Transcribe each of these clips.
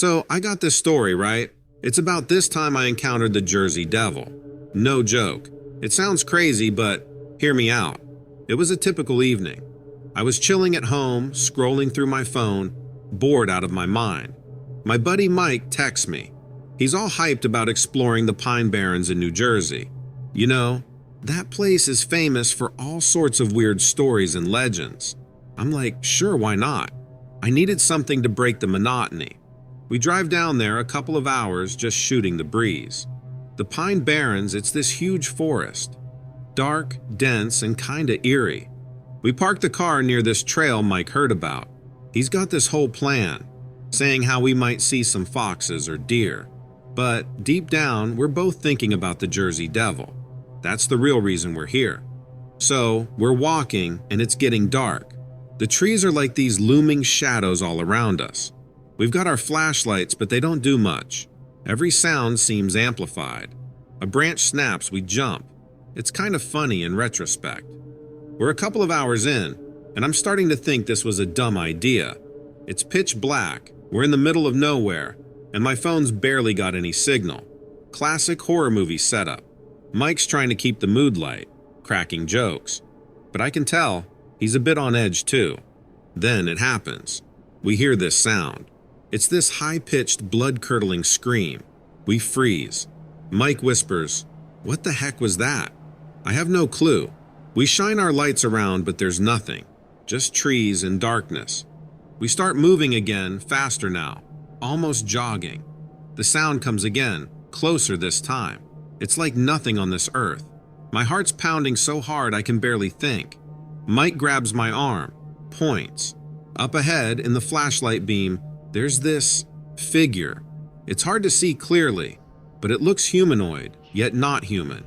So I got this story, right? It's about this time I encountered the Jersey Devil. No joke. It sounds crazy, but hear me out. It was a typical evening. I was chilling at home, scrolling through my phone, bored out of my mind. My buddy Mike texts me. He's all hyped about exploring the Pine Barrens in New Jersey. You know, that place is famous for all sorts of weird stories and legends. I'm like, sure, why not? I needed something to break the monotony. We drive down there a couple of hours just shooting the breeze. The Pine Barrens, it's this huge forest. Dark, dense, and kinda eerie. We parked the car near this trail Mike heard about. He's got this whole plan, saying how we might see some foxes or deer. But deep down, we're both thinking about the Jersey Devil. That's the real reason we're here. So, we're walking, and it's getting dark. The trees are like these looming shadows all around us. We've got our flashlights, but they don't do much. Every sound seems amplified. A branch snaps, we jump. It's kind of funny in retrospect. We're a couple of hours in, and I'm starting to think this was a dumb idea. It's pitch black, we're in the middle of nowhere, and my phone's barely got any signal. Classic horror movie setup. Mike's trying to keep the mood light, cracking jokes. But I can tell he's a bit on edge too. Then it happens. We hear this sound. It's this high-pitched, blood-curdling scream. We freeze. Mike whispers, "What the heck was that?" I have no clue. We shine our lights around, but there's nothing. Just trees and darkness. We start moving again, faster now, almost jogging. The sound comes again, closer this time. It's like nothing on this earth. My heart's pounding so hard I can barely think. Mike grabs my arm, points. Up ahead, in the flashlight beam, there's this figure. It's hard to see clearly, but it looks humanoid, yet not human.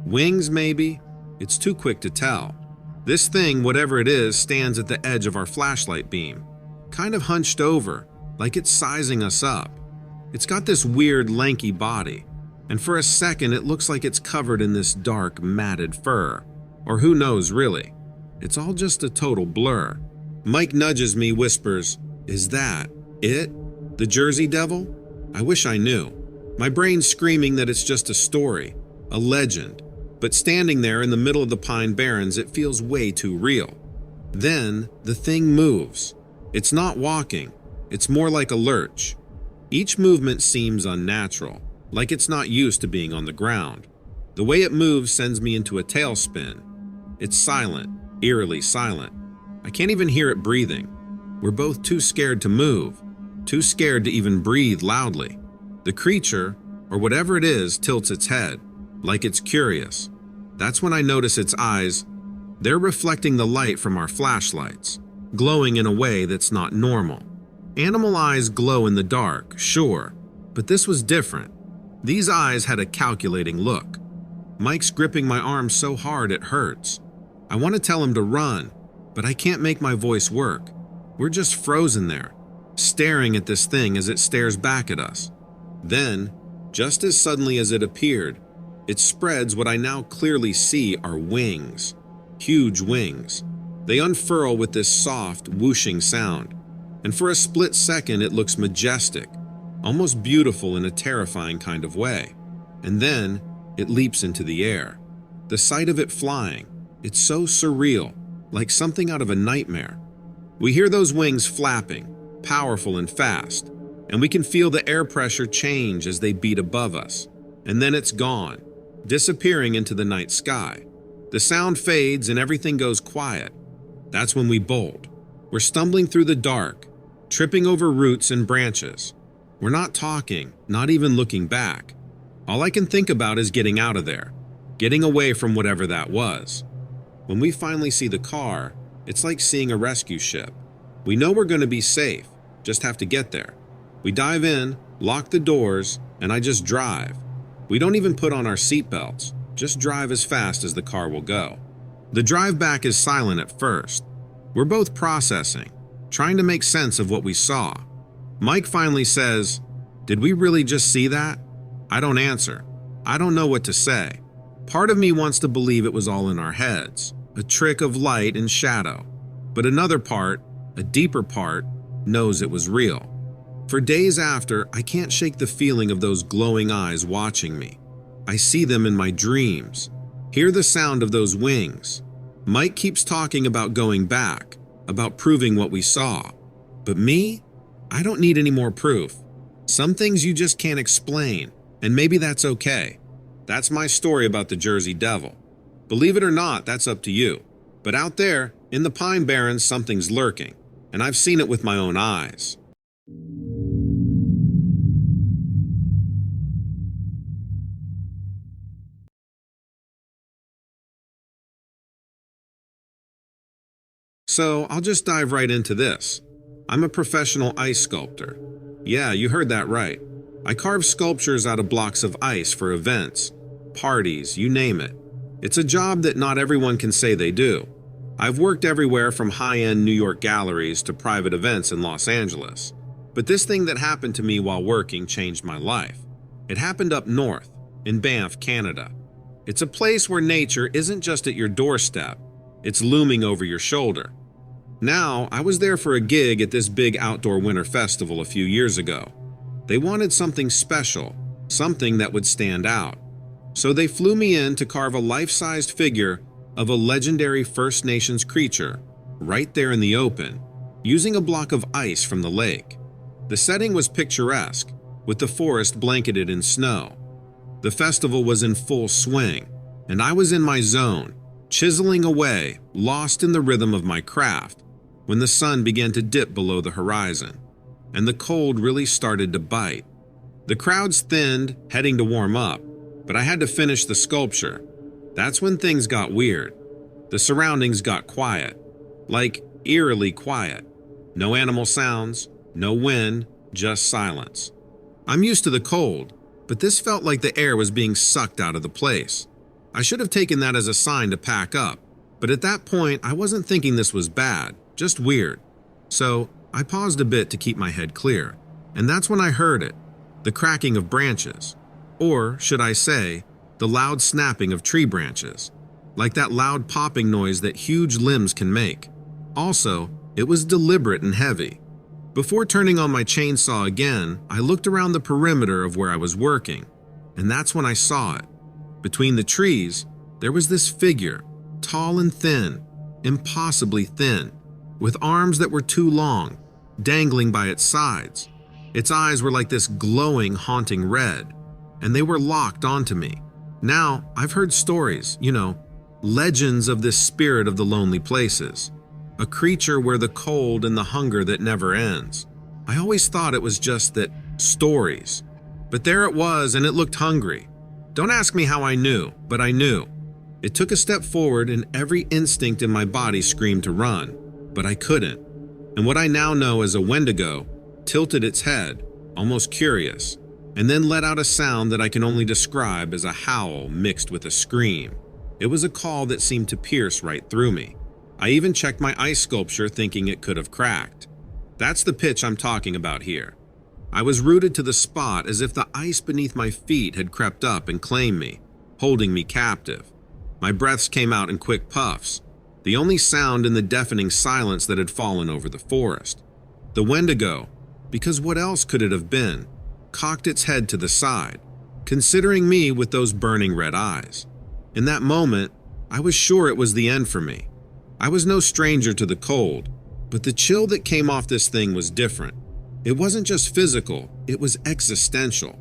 Wings, maybe? It's too quick to tell. This thing, whatever it is, stands at the edge of our flashlight beam, kind of hunched over, like it's sizing us up. It's got this weird, lanky body, and for a second it looks like it's covered in this dark, matted fur. Or who knows, really. It's all just a total blur. Mike nudges me, whispers, "Is that it? The Jersey Devil?" I wish I knew. My brain's screaming that it's just a story, a legend. But standing there in the middle of the Pine Barrens, it feels way too real. Then, the thing moves. It's not walking. It's more like a lurch. Each movement seems unnatural, like it's not used to being on the ground. The way it moves sends me into a tailspin. It's silent, eerily silent. I can't even hear it breathing. We're both too scared to move, too scared to even breathe loudly. The creature, or whatever it is, tilts its head, like it's curious. That's when I notice its eyes. They're reflecting the light from our flashlights, glowing in a way that's not normal. Animal eyes glow in the dark, sure, but this was different. These eyes had a calculating look. Mike's gripping my arm so hard it hurts. I want to tell him to run, but I can't make my voice work. We're just frozen there, staring at this thing as it stares back at us. Then, just as suddenly as it appeared, it spreads what I now clearly see are wings. Huge wings. They unfurl with this soft, whooshing sound. And for a split second it looks majestic, almost beautiful in a terrifying kind of way. And then it leaps into the air. The sight of it flying, it's so surreal, like something out of a nightmare. We hear those wings flapping, powerful and fast, and we can feel the air pressure change as they beat above us. And then it's gone, disappearing into the night sky. The sound fades and everything goes quiet. That's when we bolt. We're stumbling through the dark, tripping over roots and branches. We're not talking, not even looking back. All I can think about is getting out of there, getting away from whatever that was. When we finally see the car, it's like seeing a rescue ship. We know we're going to be safe, just have to get there. We dive in, lock the doors, and I just drive. We don't even put on our seatbelts, just drive as fast as the car will go. The drive back is silent at first. We're both processing, trying to make sense of what we saw. Mike finally says, "Did we really just see that?" I don't answer. I don't know what to say. Part of me wants to believe it was all in our heads, a trick of light and shadow. But another part, a deeper part, knows it was real. For days after, I can't shake the feeling of those glowing eyes watching me. I see them in my dreams, hear the sound of those wings. Mike keeps talking about going back, about proving what we saw. But me? I don't need any more proof. Some things you just can't explain, and maybe that's okay. That's my story about the Jersey Devil. Believe it or not, that's up to you. But out there, in the Pine Barrens, something's lurking, and I've seen it with my own eyes. So I'll just dive right into this. I'm a professional ice sculptor. Yeah, you heard that right. I carve sculptures out of blocks of ice for events, parties, you name it. It's a job that not everyone can say they do. I've worked everywhere from high-end New York galleries to private events in Los Angeles. But this thing that happened to me while working changed my life. It happened up north, in Banff, Canada. It's a place where nature isn't just at your doorstep, it's looming over your shoulder. Now, I was there for a gig at this big outdoor winter festival a few years ago. They wanted something special, something that would stand out. So they flew me in to carve a life-sized figure of a legendary First Nations creature right there in the open, using a block of ice from the lake. The setting was picturesque, with the forest blanketed in snow. The festival was in full swing, and I was in my zone, chiseling away, lost in the rhythm of my craft, when the sun began to dip below the horizon, and the cold really started to bite. The crowds thinned, heading to warm up, but I had to finish the sculpture. That's when things got weird. The surroundings got quiet, like eerily quiet. No animal sounds, no wind, just silence. I'm used to the cold, but this felt like the air was being sucked out of the place. I should have taken that as a sign to pack up, but at that point I wasn't thinking this was bad, just weird. So I paused a bit to keep my head clear, and that's when I heard it, the cracking of branches. Or, should I say, the loud snapping of tree branches, like that loud popping noise that huge limbs can make. Also, it was deliberate and heavy. Before turning on my chainsaw again, I looked around the perimeter of where I was working, and that's when I saw it. Between the trees, there was this figure, tall and thin, impossibly thin, with arms that were too long, dangling by its sides. Its eyes were like this glowing, haunting red, and they were locked onto me. Now, I've heard stories, legends of this spirit of the lonely places, a creature where the cold and the hunger that never ends. I always thought it was just that stories, but there it was, and it looked hungry. Don't ask me how I knew, but I knew. It took a step forward, and every instinct in my body screamed to run, but I couldn't. And what I now know as a Wendigo tilted its head, almost curious, and then let out a sound that I can only describe as a howl mixed with a scream. It was a call that seemed to pierce right through me. I even checked my ice sculpture thinking it could have cracked. That's the pitch I'm talking about here. I was rooted to the spot as if the ice beneath my feet had crept up and claimed me, holding me captive. My breaths came out in quick puffs, the only sound in the deafening silence that had fallen over the forest. The Wendigo, because what else could it have been, cocked its head to the side, considering me with those burning red eyes. In that moment, I was sure it was the end for me. I was no stranger to the cold, but the chill that came off this thing was different. It wasn't just physical, it was existential.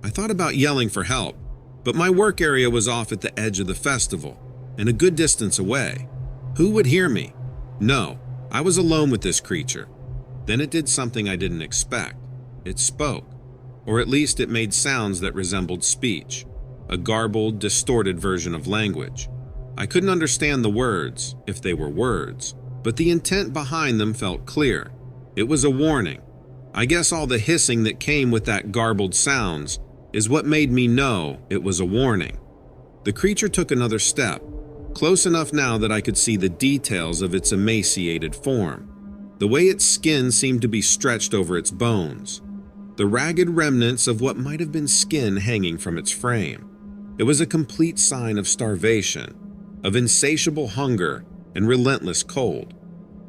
I thought about yelling for help, but my work area was off at the edge of the festival, and a good distance away. Who would hear me? No, I was alone with this creature. Then it did something I didn't expect. It spoke. Or at least it made sounds that resembled speech, a garbled, distorted version of language. I couldn't understand the words, if they were words, but the intent behind them felt clear. It was a warning. I guess all the hissing that came with that garbled sounds is what made me know it was a warning. The creature took another step, close enough now that I could see the details of its emaciated form. The way its skin seemed to be stretched over its bones. The ragged remnants of what might have been skin hanging from its frame. It was a complete sign of starvation, of insatiable hunger and relentless cold.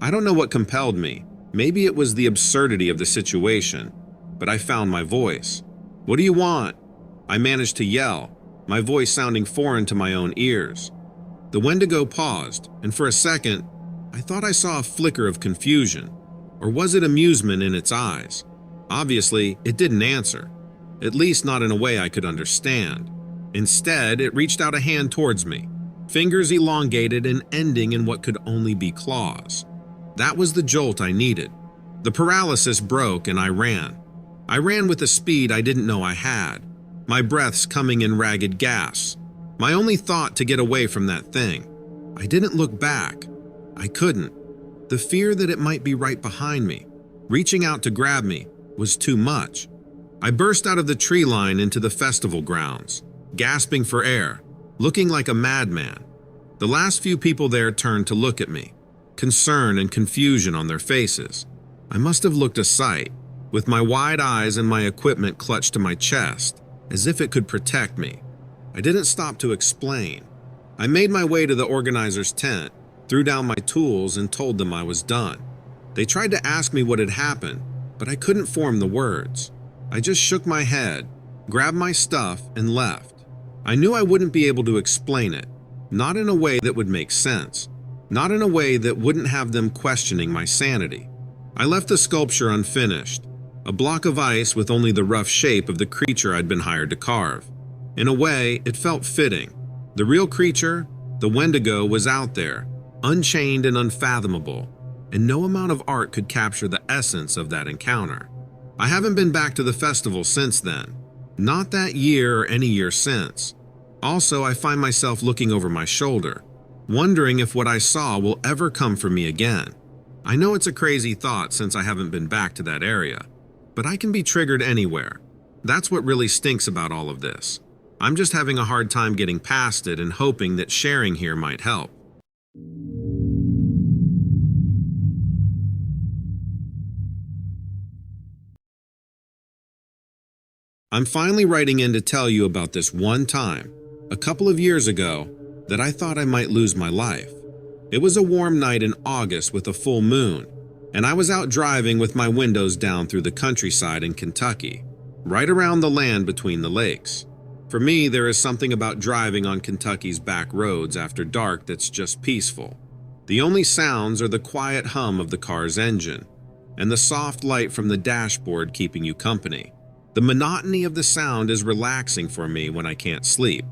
I don't know what compelled me. Maybe it was the absurdity of the situation, but I found my voice. "What do you want?" I managed to yell, my voice sounding foreign to my own ears. The Wendigo paused, and for a second, I thought I saw a flicker of confusion. Or was it amusement in its eyes? Obviously, it didn't answer, at least not in a way I could understand. Instead, it reached out a hand towards me, fingers elongated and ending in what could only be claws. That was the jolt I needed. The paralysis broke and I ran. I ran with a speed I didn't know I had, my breaths coming in ragged gasps. My only thought to get away from that thing. I didn't look back. I couldn't. The fear that it might be right behind me, reaching out to grab me, was too much. I burst out of the tree line into the festival grounds, gasping for air, looking like a madman. The last few people there turned to look at me, concern and confusion on their faces. I must have looked a sight, with my wide eyes and my equipment clutched to my chest, as if it could protect me. I didn't stop to explain. I made my way to the organizer's tent, threw down my tools, and told them I was done. They tried to ask me what had happened, but I couldn't form the words. I just shook my head, grabbed my stuff, and left. I knew I wouldn't be able to explain it, not in a way that would make sense, not in a way that wouldn't have them questioning my sanity. I left the sculpture unfinished, a block of ice with only the rough shape of the creature I'd been hired to carve. In a way, it felt fitting. The real creature, the Wendigo, was out there, unchained and unfathomable, and no amount of art could capture the essence of that encounter. I haven't been back to the festival since then, not that year or any year since. Also, I find myself looking over my shoulder, wondering if what I saw will ever come for me again. I know it's a crazy thought since I haven't been back to that area, but I can be triggered anywhere. That's what really stinks about all of this. I'm just having a hard time getting past it and hoping that sharing here might help. I'm finally writing in to tell you about this one time, a couple of years ago, that I thought I might lose my life. It was a warm night in August with a full moon, and I was out driving with my windows down through the countryside in Kentucky, right around the land between the lakes. For me, there is something about driving on Kentucky's back roads after dark that's just peaceful. The only sounds are the quiet hum of the car's engine, and the soft light from the dashboard keeping you company. The monotony of the sound is relaxing for me when I can't sleep.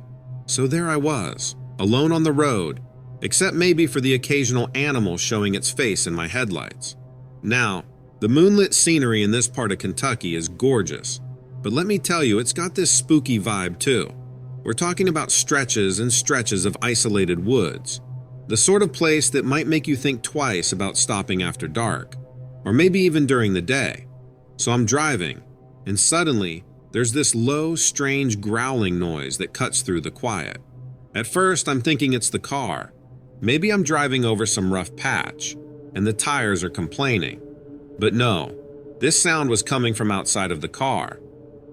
So there I was, alone on the road, except maybe for the occasional animal showing its face in my headlights. Now, the moonlit scenery in this part of Kentucky is gorgeous, but let me tell you, it's got this spooky vibe too. We're talking about stretches and stretches of isolated woods, the sort of place that might make you think twice about stopping after dark, or maybe even during the day. So I'm driving, and suddenly, there's this low, strange growling noise that cuts through the quiet. At first, I'm thinking it's the car. Maybe I'm driving over some rough patch, and the tires are complaining. But no, this sound was coming from outside of the car.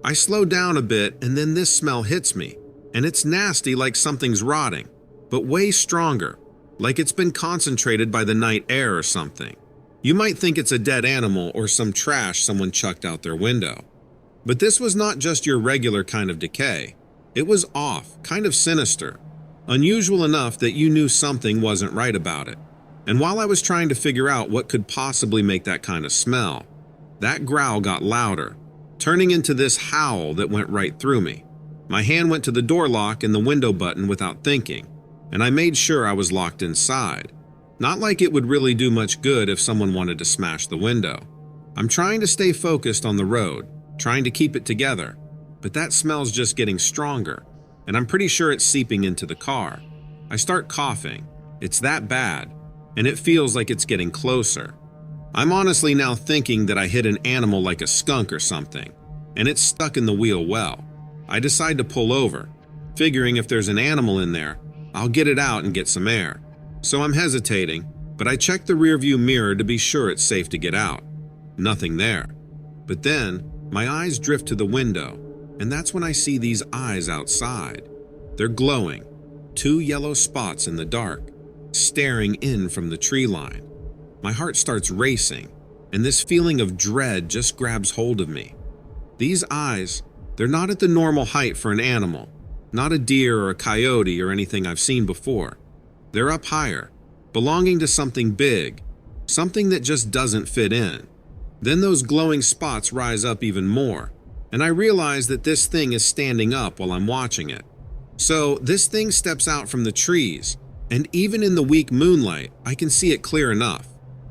I slow down a bit, and then this smell hits me, and it's nasty like something's rotting, but way stronger, like it's been concentrated by the night air or something. You might think it's a dead animal or some trash someone chucked out their window. But this was not just your regular kind of decay. It was off, kind of sinister, unusual enough that you knew something wasn't right about it. And while I was trying to figure out what could possibly make that kind of smell, that growl got louder, turning into this howl that went right through me. My hand went to the door lock and the window button without thinking, and I made sure I was locked inside. Not like it would really do much good if someone wanted to smash the window. I'm trying to stay focused on the road, trying to keep it together, but that smell's just getting stronger, and I'm pretty sure it's seeping into the car. I start coughing. It's that bad, and it feels like it's getting closer. I'm honestly now thinking that I hit an animal like a skunk or something, and it's stuck in the wheel well. I decide to pull over, figuring if there's an animal in there, I'll get it out and get some air. So I'm hesitating, but I check the rearview mirror to be sure it's safe to get out. Nothing there. But then, my eyes drift to the window, and that's when I see these eyes outside. They're glowing, 2 yellow spots in the dark, staring in from the tree line. My heart starts racing, and this feeling of dread just grabs hold of me. These eyes, they're not at the normal height for an animal, not a deer or a coyote or anything I've seen before. They're up higher, belonging to something big, something that just doesn't fit in. Then those glowing spots rise up even more, and I realize that this thing is standing up while I'm watching it. So this thing steps out from the trees, and even in the weak moonlight, I can see it clear enough.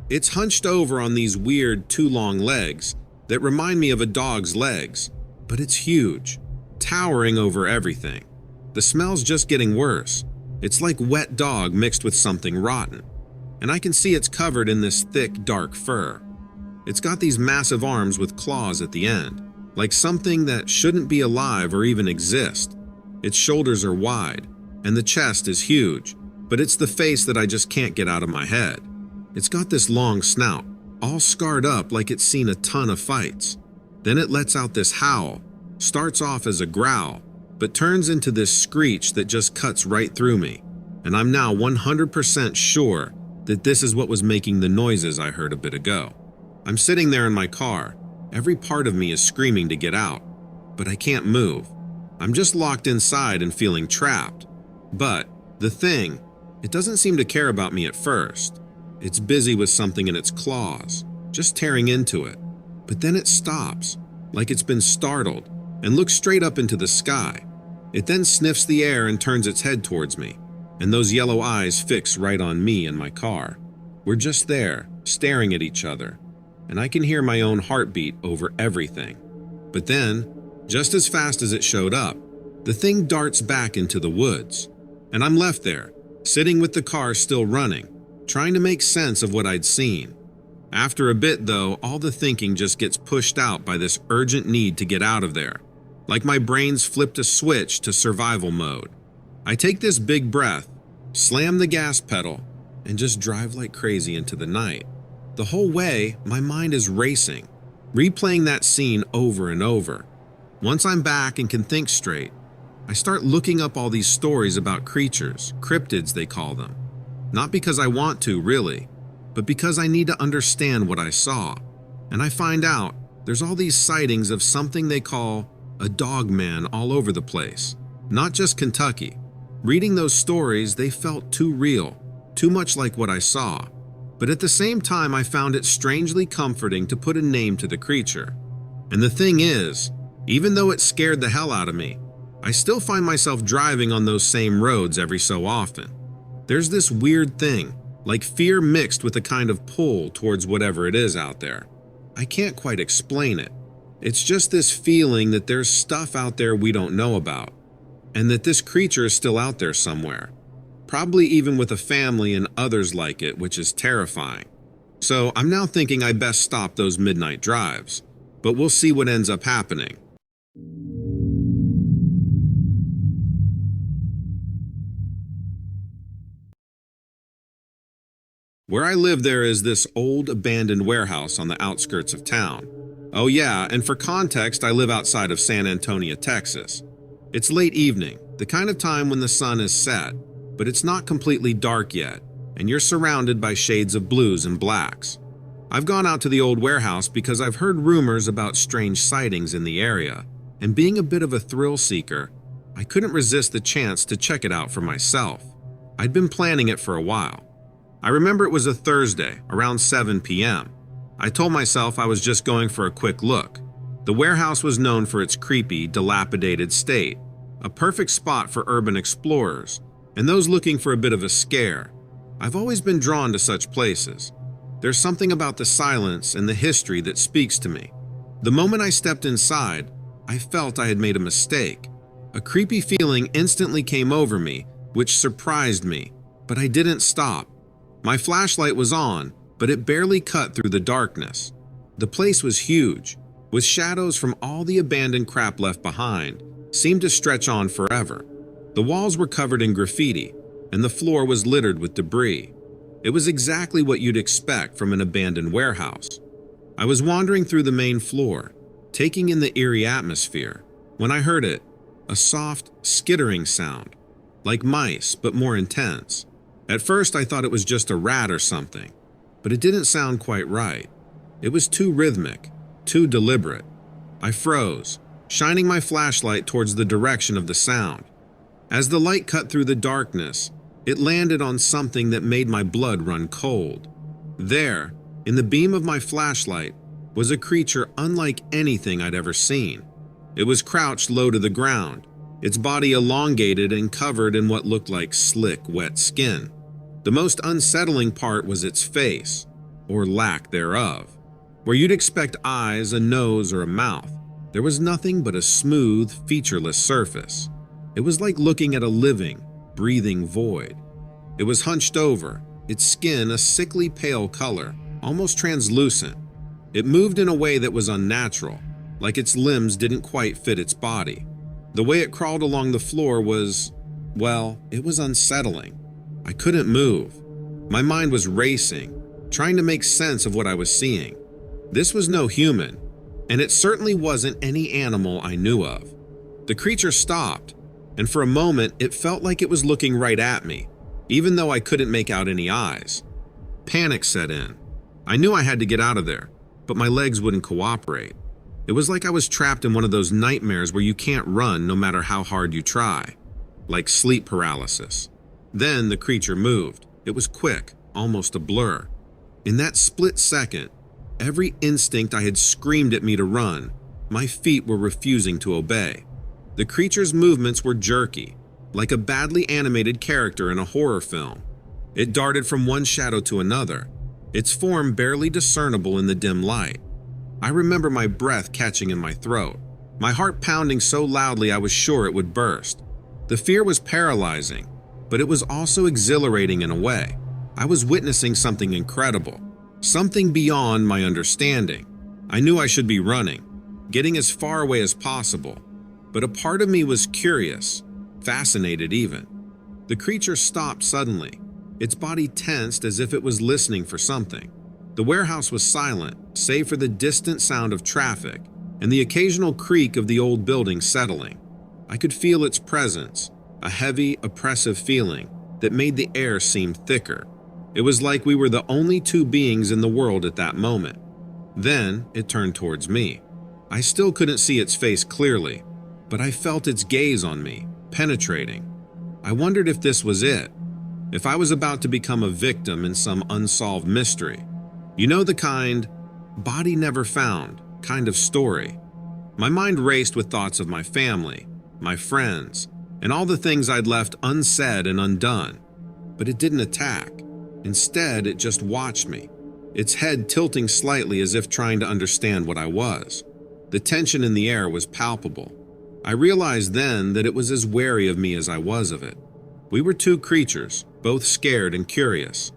It's hunched over on these weird two long legs that remind me of a dog's legs, but it's huge, towering over everything. The smell's just getting worse. It's like wet dog mixed with something rotten, and I can see it's covered in this thick, dark fur. It's got these massive arms with claws at the end, like something that shouldn't be alive or even exist. Its shoulders are wide, and the chest is huge, but it's the face that I just can't get out of my head. It's got this long snout, all scarred up like it's seen a ton of fights. Then it lets out this howl, starts off as a growl, but turns into this screech that just cuts right through me. And I'm now 100% sure that this is what was making the noises I heard a bit ago. I'm sitting there in my car. Every part of me is screaming to get out, but I can't move. I'm just locked inside and feeling trapped. But the thing, it doesn't seem to care about me at first. It's busy with something in its claws, just tearing into it. But then it stops, like it's been startled, and looks straight up into the sky. It then sniffs the air and turns its head towards me, and those yellow eyes fix right on me and my car. We're just there, staring at each other, and I can hear my own heartbeat over everything. But then, just as fast as it showed up, the thing darts back into the woods, and I'm left there, sitting with the car still running, trying to make sense of what I'd seen. After a bit, though, all the thinking just gets pushed out by this urgent need to get out of there, like my brain's flipped a switch to survival mode. I take this big breath, slam the gas pedal, and just drive like crazy into the night. The whole way, my mind is racing, replaying that scene over and over. Once I'm back and can think straight, I start looking up all these stories about creatures, cryptids they call them. Not because I want to, really, but because I need to understand what I saw. And I find out there's all these sightings of something they call a dog man all over the place, not just Kentucky. Reading those stories, they felt too real, too much like what I saw. But at the same time, I found it strangely comforting to put a name to the creature. And the thing is, even though it scared the hell out of me, I still find myself driving on those same roads every so often. There's this weird thing, like fear mixed with a kind of pull towards whatever it is out there. I can't quite explain it. It's just this feeling that there's stuff out there we don't know about, and that this creature is still out there somewhere, probably even with a family and others like it, which is terrifying. So I'm now thinking I best stop those midnight drives, but we'll see what ends up happening. Where I live, there is this old abandoned warehouse on the outskirts of town. Oh yeah, and for context, I live outside of San Antonio, Texas. It's late evening, the kind of time when the sun is set, but it's not completely dark yet, and you're surrounded by shades of blues and blacks. I've gone out to the old warehouse because I've heard rumors about strange sightings in the area, and being a bit of a thrill seeker, I couldn't resist the chance to check it out for myself. I'd been planning it for a while. I remember it was a Thursday, around 7 p.m. I told myself I was just going for a quick look. The warehouse was known for its creepy, dilapidated state, a perfect spot for urban explorers, and those looking for a bit of a scare. I've always been drawn to such places. There's something about the silence and the history that speaks to me. The moment I stepped inside, I felt I had made a mistake. A creepy feeling instantly came over me, which surprised me, but I didn't stop. My flashlight was on, but it barely cut through the darkness. The place was huge, with shadows from all the abandoned crap left behind, seemed to stretch on forever. The walls were covered in graffiti, and the floor was littered with debris. It was exactly what you'd expect from an abandoned warehouse. I was wandering through the main floor, taking in the eerie atmosphere, when I heard it, a soft, skittering sound, like mice, but more intense. At first, I thought it was just a rat or something, but it didn't sound quite right. It was too rhythmic, too deliberate. I froze, shining my flashlight towards the direction of the sound. As the light cut through the darkness, it landed on something that made my blood run cold. There, in the beam of my flashlight, was a creature unlike anything I'd ever seen. It was crouched low to the ground, its body elongated and covered in what looked like slick, wet skin. The most unsettling part was its face, or lack thereof. Where you'd expect eyes, a nose, or a mouth, there was nothing but a smooth, featureless surface. It was like looking at a living, breathing void. It was hunched over, its skin a sickly pale color, almost translucent. It moved in a way that was unnatural, like its limbs didn't quite fit its body. The way it crawled along the floor was, well, it was unsettling. I couldn't move. My mind was racing, trying to make sense of what I was seeing. This was no human, and it certainly wasn't any animal I knew of. The creature stopped, and for a moment it felt like it was looking right at me, even though I couldn't make out any eyes. Panic set in. I knew I had to get out of there, but my legs wouldn't cooperate. It was like I was trapped in one of those nightmares where you can't run no matter how hard you try, like sleep paralysis. Then the creature moved. It was quick, almost a blur. In that split second, every instinct I had screamed at me to run, my feet were refusing to obey. The creature's movements were jerky, like a badly animated character in a horror film. It darted from one shadow to another, its form barely discernible in the dim light. I remember my breath catching in my throat, my heart pounding so loudly I was sure it would burst. The fear was paralyzing, but it was also exhilarating in a way. I was witnessing something incredible, something beyond my understanding. I knew I should be running, getting as far away as possible, but a part of me was curious, fascinated even. The creature stopped suddenly, its body tensed as if it was listening for something. The warehouse was silent, save for the distant sound of traffic and the occasional creak of the old building settling. I could feel its presence, a heavy, oppressive feeling that made the air seem thicker. It was like we were the only two beings in the world at that moment. Then it turned towards me. I still couldn't see its face clearly, but I felt its gaze on me, penetrating. I wondered if this was it, if I was about to become a victim in some unsolved mystery. You know, the kind, body never found kind of story. My mind raced with thoughts of my family, my friends, and all the things I'd left unsaid and undone. But it didn't attack. Instead, it just watched me, its head tilting slightly as if trying to understand what I was. The tension in the air was palpable. I realized then that it was as wary of me as I was of it. We were two creatures, both scared and curious.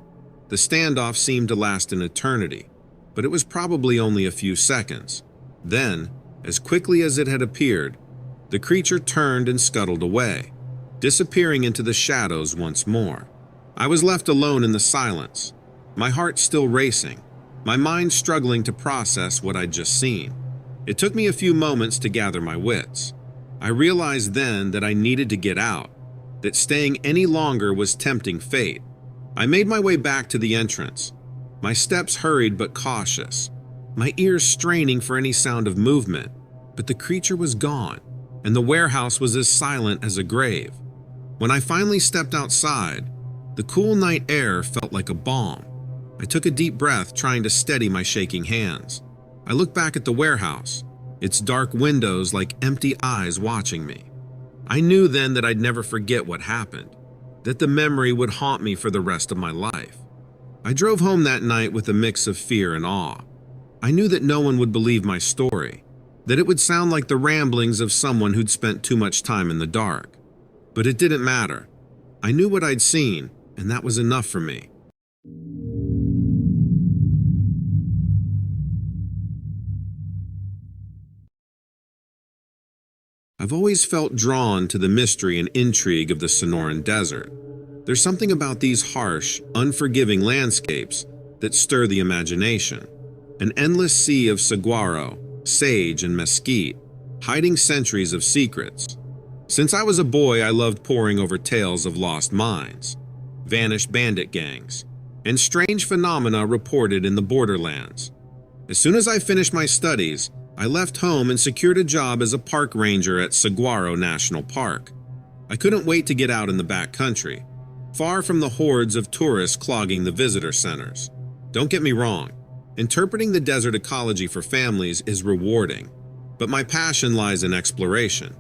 The standoff seemed to last an eternity, but it was probably only a few seconds. Then, as quickly as it had appeared, the creature turned and scuttled away, disappearing into the shadows once more. I was left alone in the silence, my heart still racing, my mind struggling to process what I'd just seen. It took me a few moments to gather my wits. I realized then that I needed to get out, that staying any longer was tempting fate. I made my way back to the entrance, my steps hurried but cautious, my ears straining for any sound of movement, but the creature was gone, and the warehouse was as silent as a grave. When I finally stepped outside, the cool night air felt like a balm. I took a deep breath, trying to steady my shaking hands. I looked back at the warehouse, its dark windows like empty eyes watching me. I knew then that I'd never forget what happened, that the memory would haunt me for the rest of my life. I drove home that night with a mix of fear and awe. I knew that no one would believe my story, that it would sound like the ramblings of someone who'd spent too much time in the dark. But it didn't matter. I knew what I'd seen, and that was enough for me. I've always felt drawn to the mystery and intrigue of the Sonoran Desert. There's something about these harsh, unforgiving landscapes that stir the imagination. An endless sea of saguaro, sage, and mesquite, hiding centuries of secrets. Since I was a boy, I loved poring over tales of lost mines, vanished bandit gangs, and strange phenomena reported in the borderlands. As soon as I finished my studies, I left home and secured a job as a park ranger at Saguaro National Park. I couldn't wait to get out in the back country, far from the hordes of tourists clogging the visitor centers. Don't get me wrong, interpreting the desert ecology for families is rewarding, but my passion lies in exploration,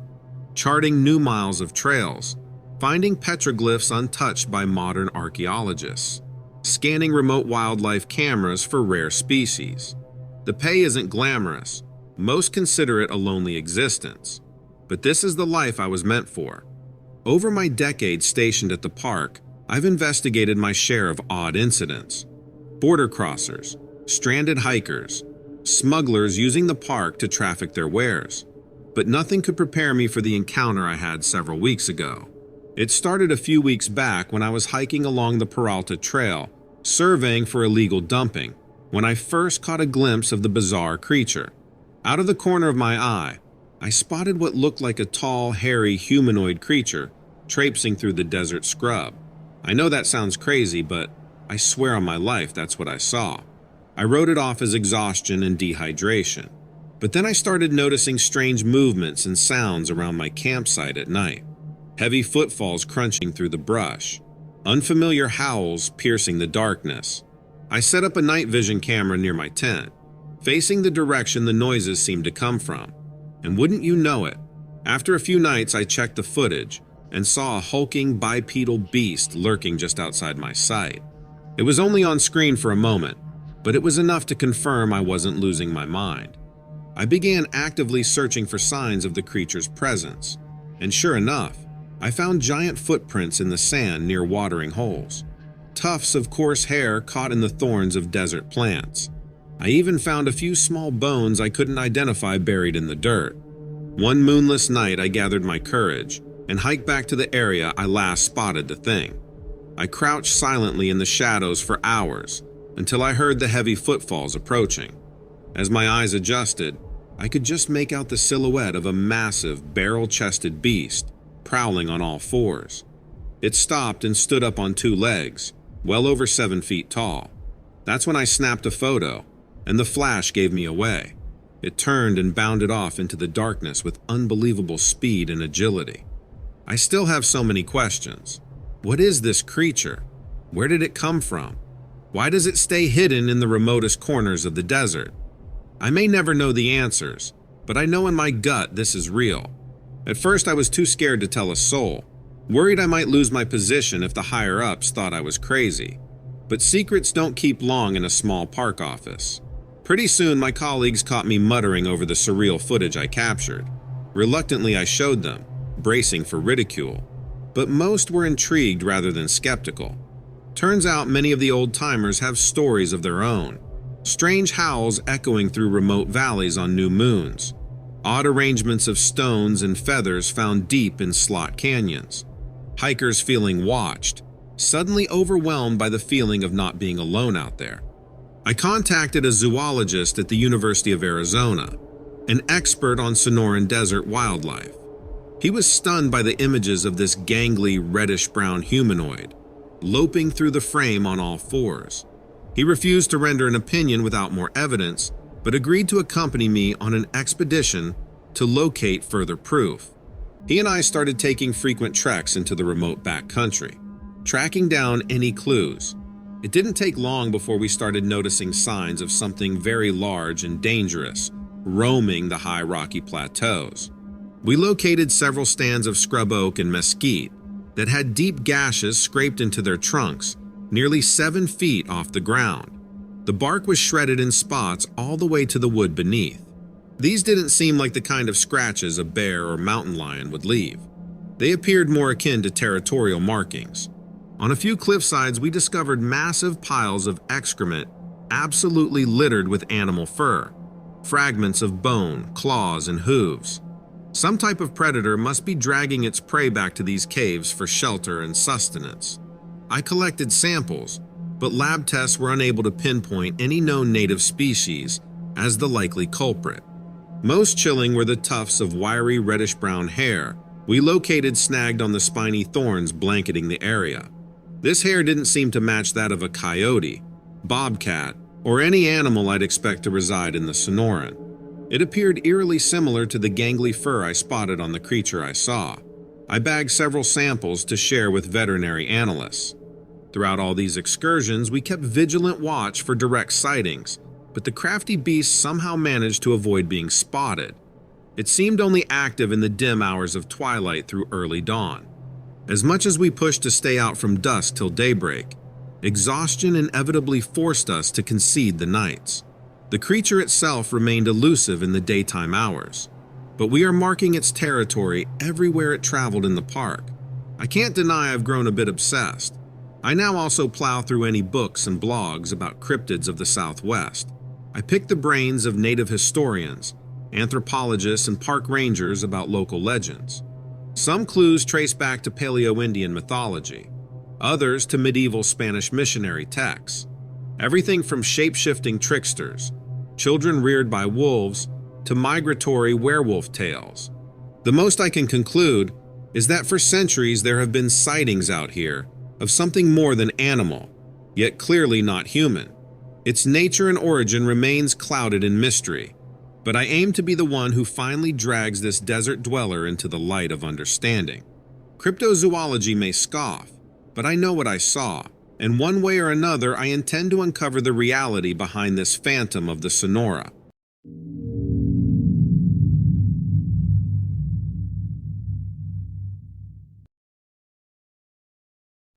charting new miles of trails, finding petroglyphs untouched by modern archaeologists, scanning remote wildlife cameras for rare species. The pay isn't glamorous. Most consider it a lonely existence. But this is the life I was meant for. Over my decades stationed at the park, I've investigated my share of odd incidents. Border crossers, stranded hikers, smugglers using the park to traffic their wares. But nothing could prepare me for the encounter I had several weeks ago. It started a few weeks back when I was hiking along the Peralta Trail, surveying for illegal dumping, when I first caught a glimpse of the bizarre creature. Out of the corner of my eye, I spotted what looked like a tall, hairy, humanoid creature traipsing through the desert scrub. I know that sounds crazy, but I swear on my life that's what I saw. I wrote it off as exhaustion and dehydration. But then I started noticing strange movements and sounds around my campsite at night. Heavy footfalls crunching through the brush. Unfamiliar howls piercing the darkness. I set up a night vision camera near my tent, facing the direction the noises seemed to come from. And wouldn't you know it, after a few nights I checked the footage and saw a hulking bipedal beast lurking just outside my sight. It was only on screen for a moment, but it was enough to confirm I wasn't losing my mind. I began actively searching for signs of the creature's presence, and sure enough, I found giant footprints in the sand near watering holes. Tufts of coarse hair caught in the thorns of desert plants. I even found a few small bones I couldn't identify buried in the dirt. One moonless night I gathered my courage and hiked back to the area I last spotted the thing. I crouched silently in the shadows for hours until I heard the heavy footfalls approaching. As my eyes adjusted, I could just make out the silhouette of a massive, barrel-chested beast prowling on all fours. It stopped and stood up on two legs, well over 7 feet tall. That's when I snapped a photo, and the flash gave me away. It turned and bounded off into the darkness with unbelievable speed and agility. I still have so many questions. What is this creature? Where did it come from? Why does it stay hidden in the remotest corners of the desert? I may never know the answers, but I know in my gut this is real. At first I was too scared to tell a soul, worried I might lose my position if the higher-ups thought I was crazy. But secrets don't keep long in a small park office. Pretty soon my colleagues caught me muttering over the surreal footage I captured. Reluctantly I showed them, bracing for ridicule. But most were intrigued rather than skeptical. Turns out many of the old-timers have stories of their own. Strange howls echoing through remote valleys on new moons. Odd arrangements of stones and feathers found deep in slot canyons. Hikers feeling watched, suddenly overwhelmed by the feeling of not being alone out there. I contacted a zoologist at the University of Arizona, an expert on Sonoran desert wildlife. He was stunned by the images of this gangly reddish-brown humanoid, loping through the frame on all fours. He refused to render an opinion without more evidence, but agreed to accompany me on an expedition to locate further proof. He and I started taking frequent treks into the remote backcountry, tracking down any clues. It didn't take long before we started noticing signs of something very large and dangerous roaming the high rocky plateaus. We located several stands of scrub oak and mesquite that had deep gashes scraped into their trunks, nearly 7 feet off the ground. The bark was shredded in spots all the way to the wood beneath. These didn't seem like the kind of scratches a bear or mountain lion would leave. They appeared more akin to territorial markings. On a few cliffsides, we discovered massive piles of excrement absolutely littered with animal fur, fragments of bone, claws, and hooves. Some type of predator must be dragging its prey back to these caves for shelter and sustenance. I collected samples, but lab tests were unable to pinpoint any known native species as the likely culprit. Most chilling were the tufts of wiry reddish-brown hair we located snagged on the spiny thorns blanketing the area. This hair didn't seem to match that of a coyote, bobcat, or any animal I'd expect to reside in the Sonoran. It appeared eerily similar to the gangly fur I spotted on the creature I saw. I bagged several samples to share with veterinary analysts. Throughout all these excursions, we kept vigilant watch for direct sightings, but the crafty beast somehow managed to avoid being spotted. It seemed only active in the dim hours of twilight through early dawn. As much as we pushed to stay out from dusk till daybreak, exhaustion inevitably forced us to concede the nights. The creature itself remained elusive in the daytime hours, but we are marking its territory everywhere it traveled in the park. I can't deny I've grown a bit obsessed. I now also plow through any books and blogs about cryptids of the Southwest. I pick the brains of native historians, anthropologists, and park rangers about local legends. Some clues trace back to Paleo-Indian mythology, others to medieval Spanish missionary texts. Everything from shape-shifting tricksters, children reared by wolves, to migratory werewolf tales. The most I can conclude is that for centuries there have been sightings out here of something more than animal, yet clearly not human. Its nature and origin remains clouded in mystery, but I aim to be the one who finally drags this desert dweller into the light of understanding. Cryptozoology may scoff, but I know what I saw, and one way or another I intend to uncover the reality behind this phantom of the Sonora.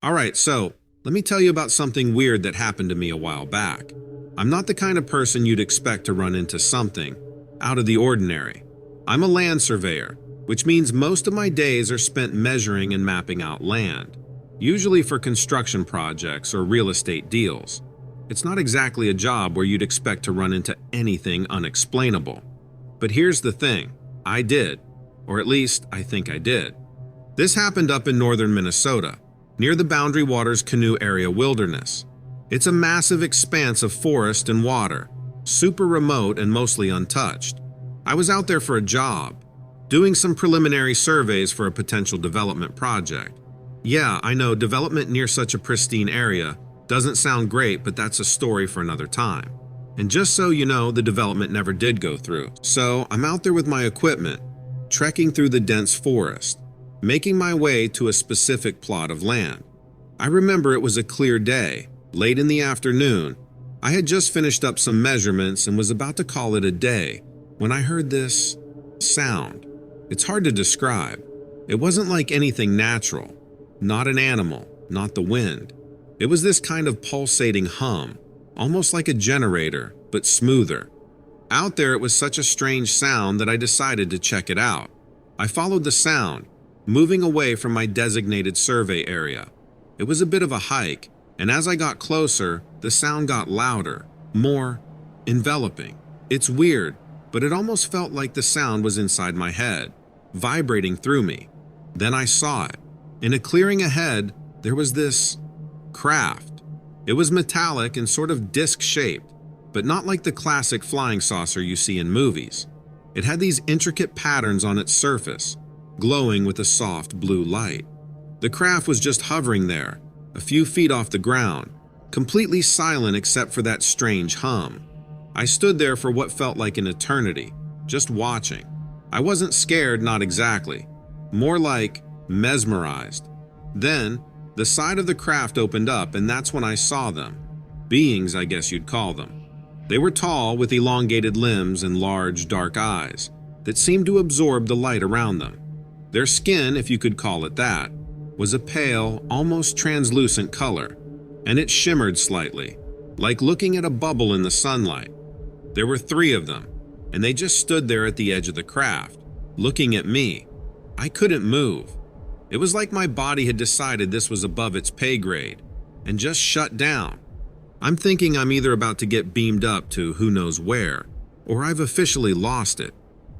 Alright, so let me tell you about something weird that happened to me a while back. I'm not the kind of person you'd expect to run into something out of the ordinary. I'm a land surveyor, which means most of my days are spent measuring and mapping out land, usually for construction projects or real estate deals. It's not exactly a job where you'd expect to run into anything unexplainable. But here's the thing, I did, or at least I think I did. This happened up in northern Minnesota, near the Boundary Waters Canoe area wilderness. It's a massive expanse of forest and water, super remote and mostly untouched. I was out there for a job, doing some preliminary surveys for a potential development project. Yeah, I know development near such a pristine area doesn't sound great, but that's a story for another time. And just so you know, the development never did go through. So I'm out there with my equipment, trekking through the dense forest, making my way to a specific plot of land. I remember it was a clear day, late in the afternoon. I had just finished up some measurements and was about to call it a day when I heard this sound. It's hard to describe. It wasn't like anything natural, not an animal, not the wind. It was this kind of pulsating hum, almost like a generator, but smoother. Out there it was such a strange sound that I decided to check it out. I followed the sound, moving away from my designated survey area. It was a bit of a hike, and as I got closer, the sound got louder, more enveloping. It's weird, but it almost felt like the sound was inside my head, vibrating through me. Then I saw it. In a clearing ahead, there was this craft. It was metallic and sort of disc-shaped, but not like the classic flying saucer you see in movies. It had these intricate patterns on its surface, glowing with a soft blue light. The craft was just hovering there, a few feet off the ground, completely silent except for that strange hum. I stood there for what felt like an eternity, just watching. I wasn't scared, not exactly, more like mesmerized. Then, the side of the craft opened up, and that's when I saw them. Beings, I guess you'd call them. They were tall, with elongated limbs and large, dark eyes that seemed to absorb the light around them. Their skin, if you could call it that, was a pale, almost translucent color, and it shimmered slightly, like looking at a bubble in the sunlight. There were 3 of them, and they just stood there at the edge of the craft, looking at me. I couldn't move. It was like my body had decided this was above its pay grade, and just shut down. I'm thinking I'm either about to get beamed up to who knows where, or I've officially lost it.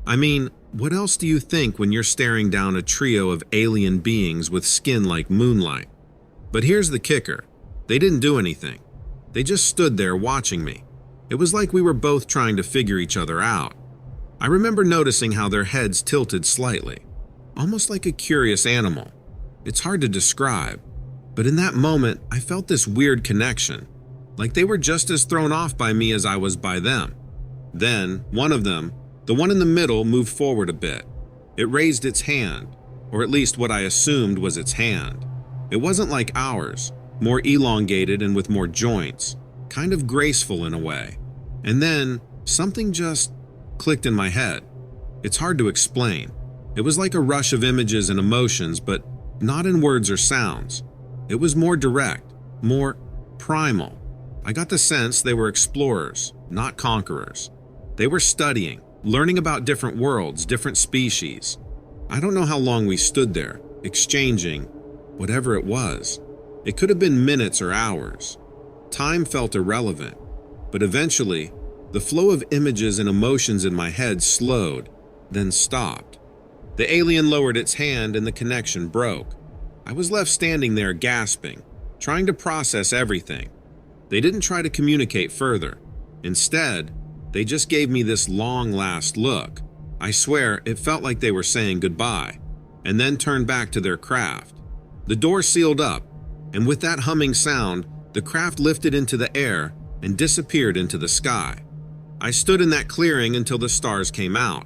I mean, what else do you think when you're staring down a trio of alien beings with skin like moonlight? But here's the kicker. They didn't do anything. They just stood there watching me. It was like we were both trying to figure each other out. I remember noticing how their heads tilted slightly, almost like a curious animal. It's hard to describe, but in that moment, I felt this weird connection, like they were just as thrown off by me as I was by them. Then, one of them, the The one in the middle moved forward a bit. It raised its hand, or at least what I assumed was its hand. It wasn't like ours, more elongated and with more joints, kind of graceful in a way. And then something just clicked in my head. It's hard to explain. It was like a rush of images and emotions, but not in words or sounds. It was more direct, more primal. I got the sense they were explorers, not conquerors. They were studying, learning about different worlds, different species. I don't know how long we stood there, exchanging whatever it was. It could have been minutes or hours. Time felt irrelevant, but eventually, the flow of images and emotions in my head slowed, then stopped. The alien lowered its hand and the connection broke. I was left standing there gasping, trying to process everything. They didn't try to communicate further. Instead, they just gave me this long last look. I swear it felt like they were saying goodbye, and then turned back to their craft. The door sealed up, and with that humming sound, the craft lifted into the air and disappeared into the sky. I stood in that clearing until the stars came out.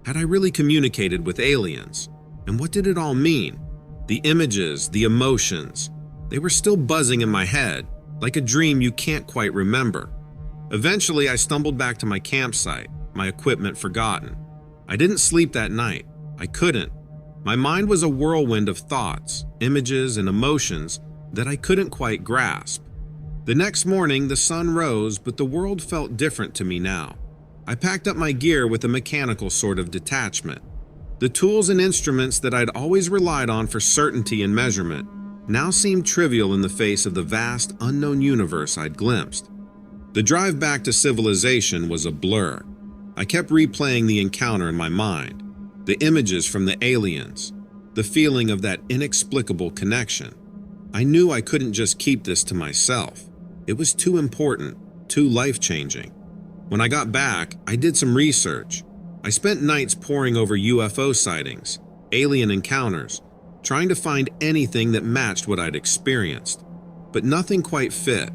Had I really communicated with aliens? And what did it all mean? The images, the emotions, they were still buzzing in my head, like a dream you can't quite remember. Eventually, I stumbled back to my campsite, my equipment forgotten. I didn't sleep that night. I couldn't. My mind was a whirlwind of thoughts, images, and emotions that I couldn't quite grasp. The next morning, the sun rose, but the world felt different to me now. I packed up my gear with a mechanical sort of detachment. The tools and instruments that I'd always relied on for certainty and measurement now seemed trivial in the face of the vast, unknown universe I'd glimpsed. The drive back to civilization was a blur. I kept replaying the encounter in my mind, the images from the aliens, the feeling of that inexplicable connection. I knew I couldn't just keep this to myself. It was too important, too life-changing. When I got back, I did some research. I spent nights poring over UFO sightings, alien encounters, trying to find anything that matched what I'd experienced. But nothing quite fit.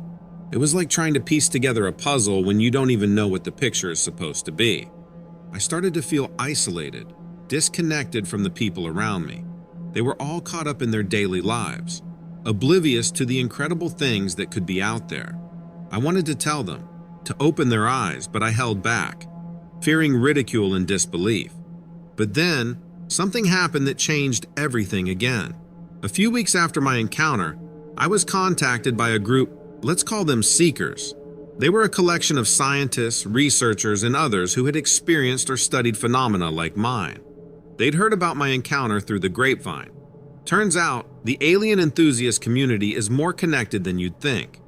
It was like trying to piece together a puzzle when you don't even know what the picture is supposed to be. I started to feel isolated, disconnected from the people around me. They were all caught up in their daily lives, oblivious to the incredible things that could be out there. I wanted to tell them, to open their eyes, but I held back, fearing ridicule and disbelief. But then, something happened that changed everything again. A few weeks after my encounter, I was contacted by a group, let's call them seekers. They were a collection of scientists, researchers, and others who had experienced or studied phenomena like mine. They'd heard about my encounter through the grapevine. Turns out, the alien enthusiast community is more connected than you'd think.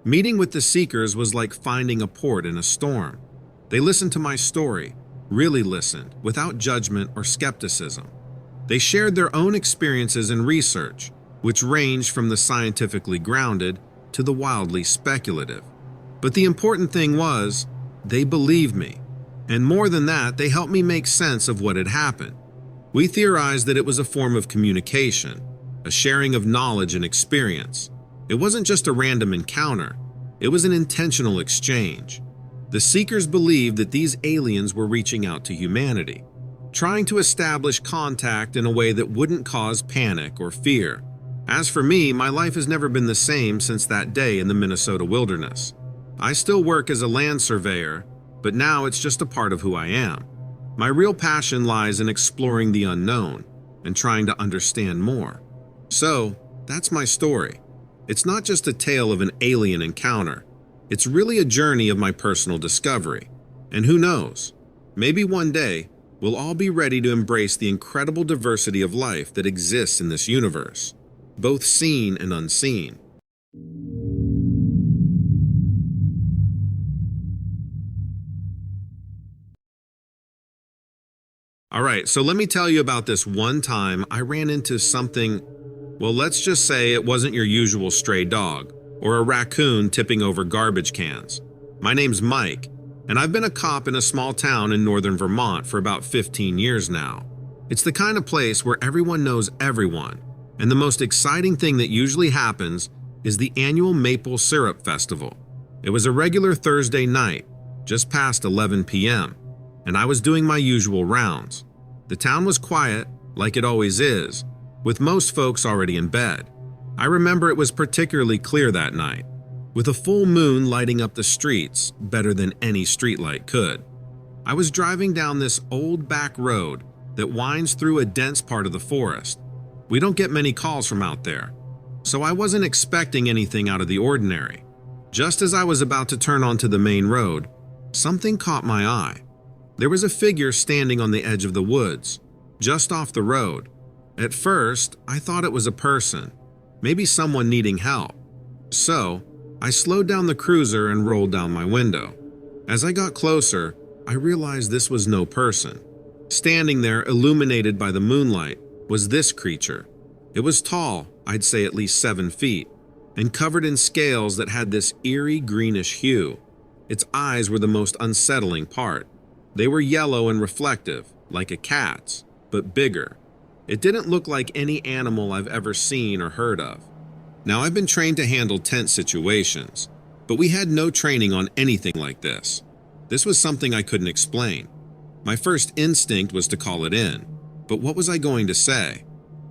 Meeting with the seekers was like finding a port in a storm. They listened to my story, really listened, without judgment or skepticism. They shared their own experiences and research, which ranged from the scientifically grounded to the wildly speculative. But the important thing was, they believed me. And more than that, they helped me make sense of what had happened. We theorized that it was a form of communication, a sharing of knowledge and experience. It wasn't just a random encounter, it was an intentional exchange. The seekers believed that these aliens were reaching out to humanity, trying to establish contact in a way that wouldn't cause panic or fear. As for me, my life has never been the same since that day in the Minnesota wilderness. I still work as a land surveyor, but now it's just a part of who I am. My real passion lies in exploring the unknown and trying to understand more. So, that's my story. It's not just a tale of an alien encounter. It's really a journey of my personal discovery. And who knows, maybe one day we'll all be ready to embrace the incredible diversity of life that exists in this universe, both seen and unseen. Alright, so let me tell you about this one time I ran into something. Well, let's just say it wasn't your usual stray dog, or a raccoon tipping over garbage cans. My name's Mike, and I've been a cop in a small town in northern Vermont for about 15 years now. It's the kind of place where everyone knows everyone, and the most exciting thing that usually happens is the annual Maple Syrup Festival. It was a regular Thursday night, just past 11 p.m. and I was doing my usual rounds. The town was quiet, like it always is, with most folks already in bed. I remember it was particularly clear that night, with a full moon lighting up the streets better than any streetlight could. I was driving down this old back road that winds through a dense part of the forest. We don't get many calls from out there, so I wasn't expecting anything out of the ordinary. Just as I was about to turn onto the main road, something caught my eye. There was a figure standing on the edge of the woods, just off the road. At first, I thought it was a person, maybe someone needing help. So, I slowed down the cruiser and rolled down my window. As I got closer, I realized this was no person. Standing there, illuminated by the moonlight, was this creature. It was tall, I'd say at least 7 feet, and covered in scales that had this eerie greenish hue. Its eyes were the most unsettling part. They were yellow and reflective, like a cat's, but bigger. It didn't look like any animal I've ever seen or heard of. Now, I've been trained to handle tense situations, but we had no training on anything like this. This was something I couldn't explain. My first instinct was to call it in, but what was I going to say?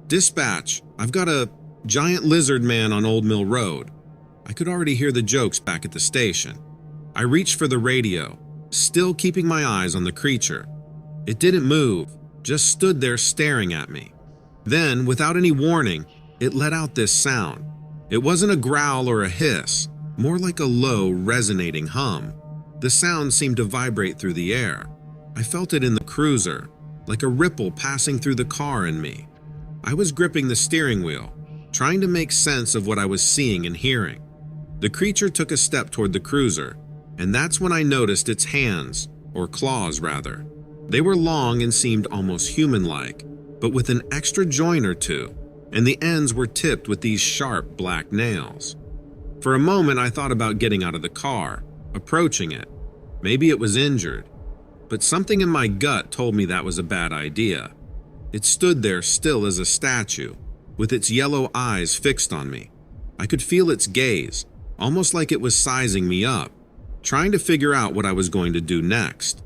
"Dispatch, I've got a giant lizard man on Old Mill Road." I could already hear the jokes back at the station. I reached for the radio, still keeping my eyes on the creature. It didn't move, just stood there staring at me. Then, without any warning, it let out this sound. It wasn't a growl or a hiss, more like a low, resonating hum. The sound seemed to vibrate through the air. I felt it in the cruiser, like a ripple passing through the car and me. I was gripping the steering wheel, trying to make sense of what I was seeing and hearing. The creature took a step toward the cruiser, and that's when I noticed its hands, or claws rather. They were long and seemed almost human-like, but with an extra joint or two, and the ends were tipped with these sharp black nails. For a moment, I thought about getting out of the car, approaching it. Maybe it was injured, but something in my gut told me that was a bad idea. It stood there still as a statue, with its yellow eyes fixed on me. I could feel its gaze, almost like it was sizing me up, trying to figure out what I was going to do next.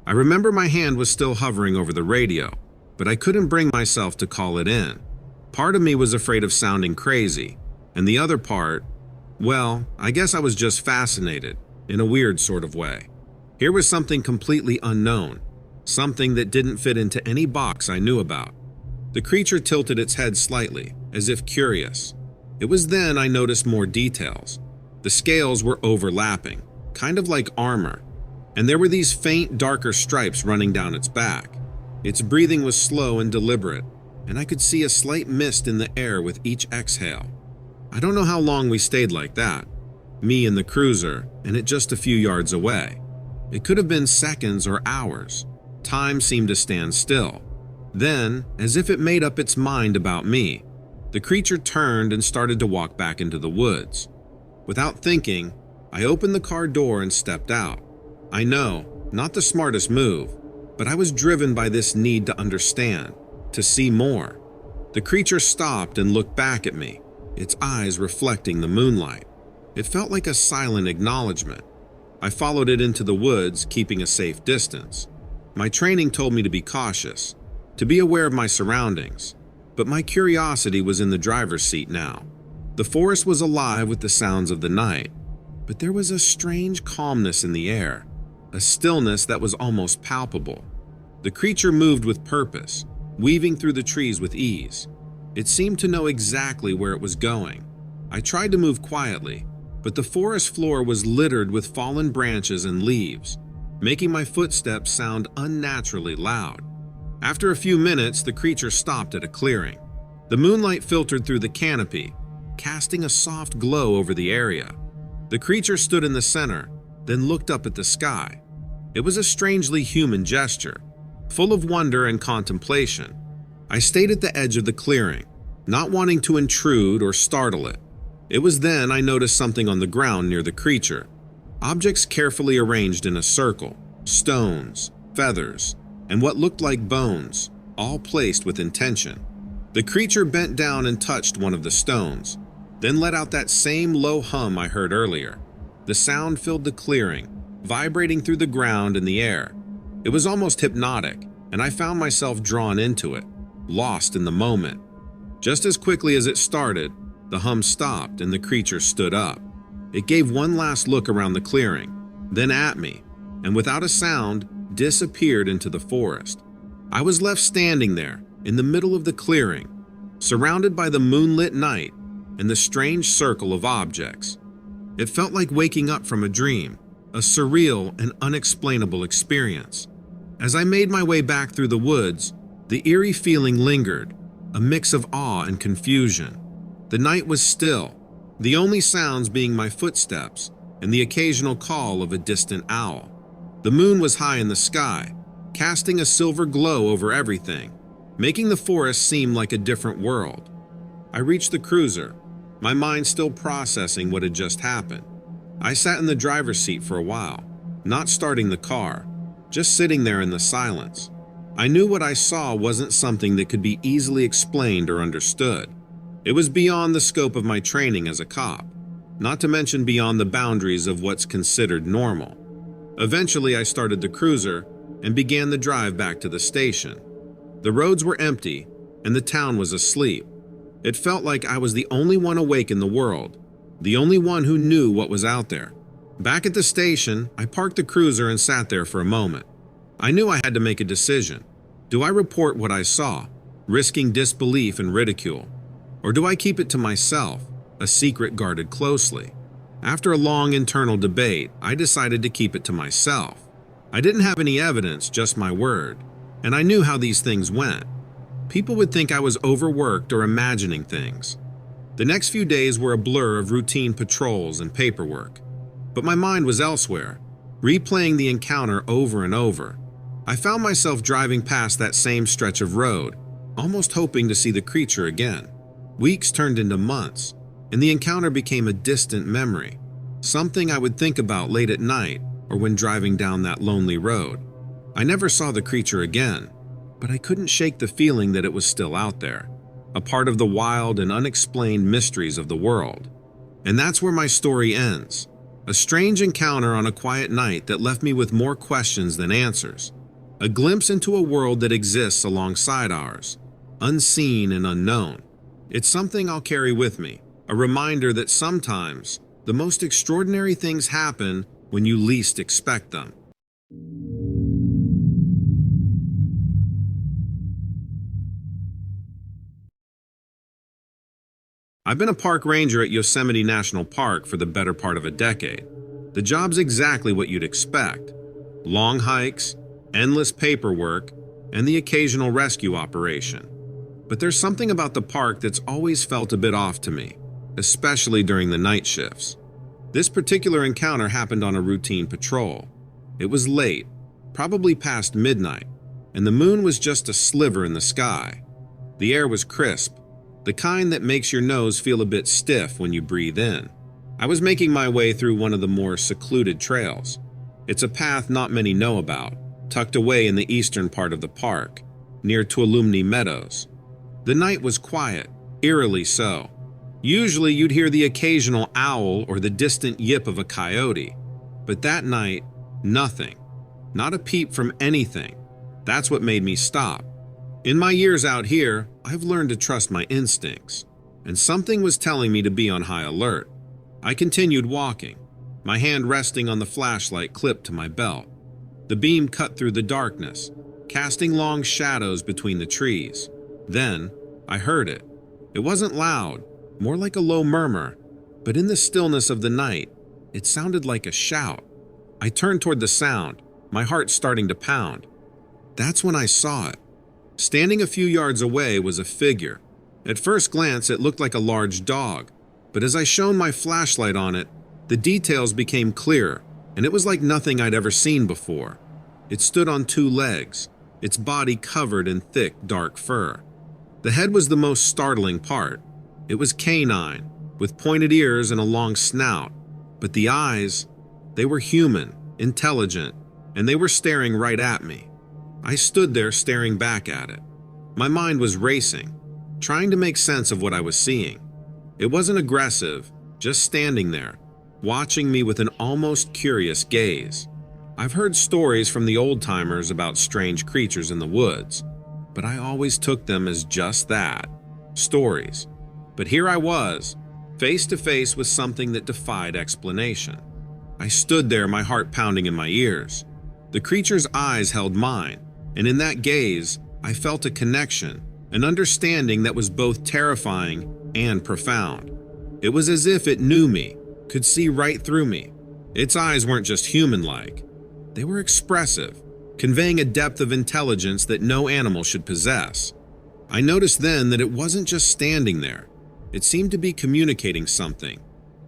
I remember my hand was still hovering over the radio, but I couldn't bring myself to call it in. Part of me was afraid of sounding crazy, and the other part, well, I guess I was just fascinated, in a weird sort of way. Here was something completely unknown, something that didn't fit into any box I knew about. The creature tilted its head slightly, as if curious. It was then I noticed more details. The scales were overlapping, kind of like armor, and there were these faint, darker stripes running down its back. Its breathing was slow and deliberate, and I could see a slight mist in the air with each exhale. I don't know how long we stayed like that, me and the cruiser, and it just a few yards away. It could have been seconds or hours. Time seemed to stand still. Then, as if it made up its mind about me, the creature turned and started to walk back into the woods. Without thinking, I opened the car door and stepped out. I know, not the smartest move, but I was driven by this need to understand, to see more. The creature stopped and looked back at me, its eyes reflecting the moonlight. It felt like a silent acknowledgement. I followed it into the woods, keeping a safe distance. My training told me to be cautious, to be aware of my surroundings, but my curiosity was in the driver's seat now. The forest was alive with the sounds of the night, but there was a strange calmness in the air, a stillness that was almost palpable. The creature moved with purpose, weaving through the trees with ease. It seemed to know exactly where it was going. I tried to move quietly, but the forest floor was littered with fallen branches and leaves, making my footsteps sound unnaturally loud. After a few minutes, the creature stopped at a clearing. The moonlight filtered through the canopy, casting a soft glow over the area. The creature stood in the center, then looked up at the sky. It was a strangely human gesture, full of wonder and contemplation. I stayed at the edge of the clearing, not wanting to intrude or startle it. It was then I noticed something on the ground near the creature. Objects carefully arranged in a circle, stones, feathers, and what looked like bones, all placed with intention. The creature bent down and touched one of the stones, then let out that same low hum I heard earlier. The sound filled the clearing, vibrating through the ground and the air. It was almost hypnotic, and I found myself drawn into it, lost in the moment. Just as quickly as it started, the hum stopped and the creature stood up. It gave one last look around the clearing, then at me, and without a sound, disappeared into the forest. I was left standing there, in the middle of the clearing, surrounded by the moonlit night and the strange circle of objects. It felt like waking up from a dream, a surreal and unexplainable experience. As I made my way back through the woods, the eerie feeling lingered, a mix of awe and confusion. The night was still, the only sounds being my footsteps and the occasional call of a distant owl. The moon was high in the sky, casting a silver glow over everything, making the forest seem like a different world. I reached the cruiser, my mind still processing what had just happened. I sat in the driver's seat for a while, not starting the car, just sitting there in the silence. I knew what I saw wasn't something that could be easily explained or understood. It was beyond the scope of my training as a cop, not to mention beyond the boundaries of what's considered normal. Eventually, I started the cruiser and began the drive back to the station. The roads were empty, and the town was asleep. It felt like I was the only one awake in the world, the only one who knew what was out there. Back at the station, I parked the cruiser and sat there for a moment. I knew I had to make a decision. Do I report what I saw, risking disbelief and ridicule? Or do I keep it to myself, a secret guarded closely? After a long internal debate, I decided to keep it to myself. I didn't have any evidence, just my word, and I knew how these things went. People would think I was overworked or imagining things. The next few days were a blur of routine patrols and paperwork, but my mind was elsewhere, replaying the encounter over and over. I found myself driving past that same stretch of road, almost hoping to see the creature again. Weeks turned into months, and the encounter became a distant memory, something I would think about late at night or when driving down that lonely road. I never saw the creature again, but I couldn't shake the feeling that it was still out there, a part of the wild and unexplained mysteries of the world. And that's where my story ends, a strange encounter on a quiet night that left me with more questions than answers, a glimpse into a world that exists alongside ours, unseen and unknown. It's something I'll carry with me, a reminder that sometimes the most extraordinary things happen when you least expect them. I've been a park ranger at Yosemite National Park for the better part of a decade. The job's exactly what you'd expect. Long hikes, endless paperwork, and the occasional rescue operation. But there's something about the park that's always felt a bit off to me, especially during the night shifts. This particular encounter happened on a routine patrol. It was late, probably past midnight, and the moon was just a sliver in the sky. The air was crisp, the kind that makes your nose feel a bit stiff when you breathe in. I was making my way through one of the more secluded trails. It's a path not many know about, tucked away in the eastern part of the park, near Tuolumne Meadows. The night was quiet, eerily so. Usually you'd hear the occasional owl or the distant yip of a coyote, but that night, nothing. Not a peep from anything. That's what made me stop. In my years out here, I've learned to trust my instincts, and something was telling me to be on high alert. I continued walking, my hand resting on the flashlight clipped to my belt. The beam cut through the darkness, casting long shadows between the trees. Then, I heard it. It wasn't loud, more like a low murmur, but in the stillness of the night, it sounded like a shout. I turned toward the sound, my heart starting to pound. That's when I saw it. Standing a few yards away was a figure. At first glance, it looked like a large dog, but as I shone my flashlight on it, the details became clearer, and it was like nothing I'd ever seen before. It stood on two legs, its body covered in thick, dark fur. The head was the most startling part. It was canine, with pointed ears and a long snout, but the eyes, they were human, intelligent, and they were staring right at me. I stood there staring back at it. My mind was racing, trying to make sense of what I was seeing. It wasn't aggressive, just standing there, watching me with an almost curious gaze. I've heard stories from the old-timers about strange creatures in the woods, but I always took them as just that, stories. But here I was, face to face with something that defied explanation. I stood there, my heart pounding in my ears. The creature's eyes held mine, and in that gaze, I felt a connection, an understanding that was both terrifying and profound. It was as if it knew me, could see right through me. Its eyes weren't just human-like. They were expressive, conveying a depth of intelligence that no animal should possess. I noticed then that it wasn't just standing there. It seemed to be communicating something.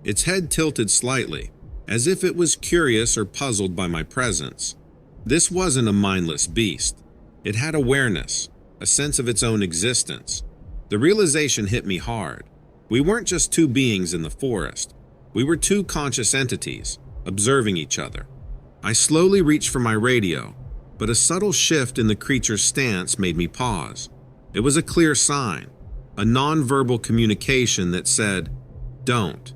Its head tilted slightly, as if it was curious or puzzled by my presence. This wasn't a mindless beast. It had awareness, a sense of its own existence. The realization hit me hard. We weren't just two beings in the forest. We were two conscious entities, observing each other. I slowly reached for my radio, but a subtle shift in the creature's stance made me pause. It was a clear sign, a non-verbal communication that said, "Don't."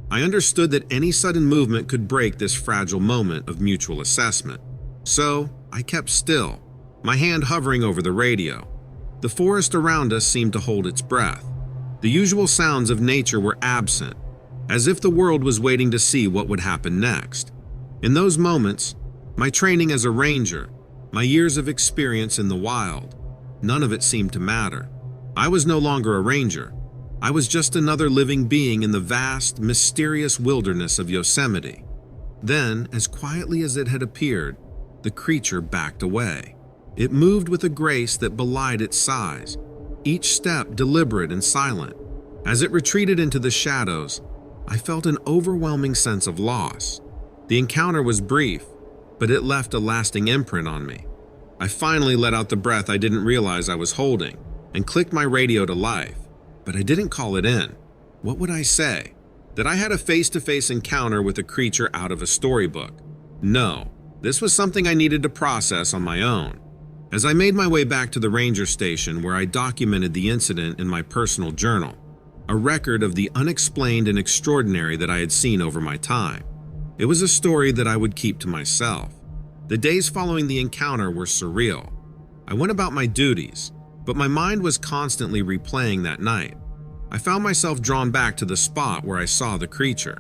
I understood that any sudden movement could break this fragile moment of mutual assessment. So, I kept still, my hand hovering over the radio. The forest around us seemed to hold its breath. The usual sounds of nature were absent, as if the world was waiting to see what would happen next. In those moments, my training as a ranger, my years of experience in the wild, none of it seemed to matter. I was no longer a ranger. I was just another living being in the vast, mysterious wilderness of Yosemite. Then, as quietly as it had appeared, the creature backed away. It moved with a grace that belied its size, each step deliberate and silent. As it retreated into the shadows, I felt an overwhelming sense of loss. The encounter was brief, but it left a lasting imprint on me. I finally let out the breath I didn't realize I was holding and clicked my radio to life, but I didn't call it in. What would I say? That I had a face-to-face encounter with a creature out of a storybook? No, this was something I needed to process on my own. As I made my way back to the ranger station where I documented the incident in my personal journal, a record of the unexplained and extraordinary that I had seen over my time. It was a story that I would keep to myself. The days following the encounter were surreal. I went about my duties, but my mind was constantly replaying that night. I found myself drawn back to the spot where I saw the creature.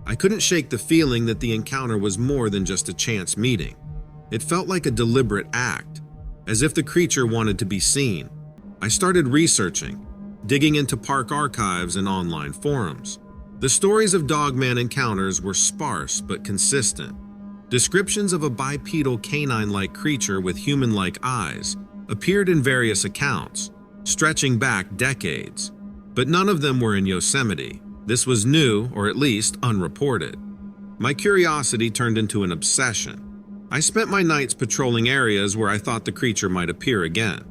I couldn't shake the feeling that the encounter was more than just a chance meeting. It felt like a deliberate act, as if the creature wanted to be seen. I started researching, digging into park archives and online forums. The stories of dogman encounters were sparse but consistent. Descriptions of a bipedal canine-like creature with human-like eyes appeared in various accounts, stretching back decades. But none of them were in Yosemite. This was new, or at least unreported. My curiosity turned into an obsession. I spent my nights patrolling areas where I thought the creature might appear again.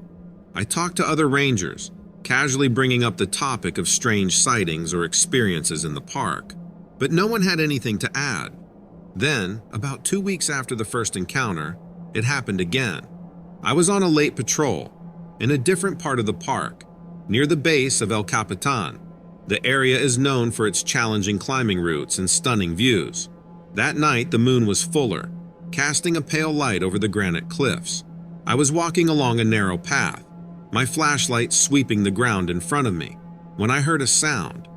I talked to other rangers, casually bringing up the topic of strange sightings or experiences in the park, but no one had anything to add. Then, about 2 weeks after the first encounter, it happened again. I was on a late patrol, in a different part of the park, near the base of El Capitan. The area is known for its challenging climbing routes and stunning views. That night, the moon was fuller, casting a pale light over the granite cliffs. I was walking along a narrow path, my flashlight sweeping the ground in front of me, when I heard a sound.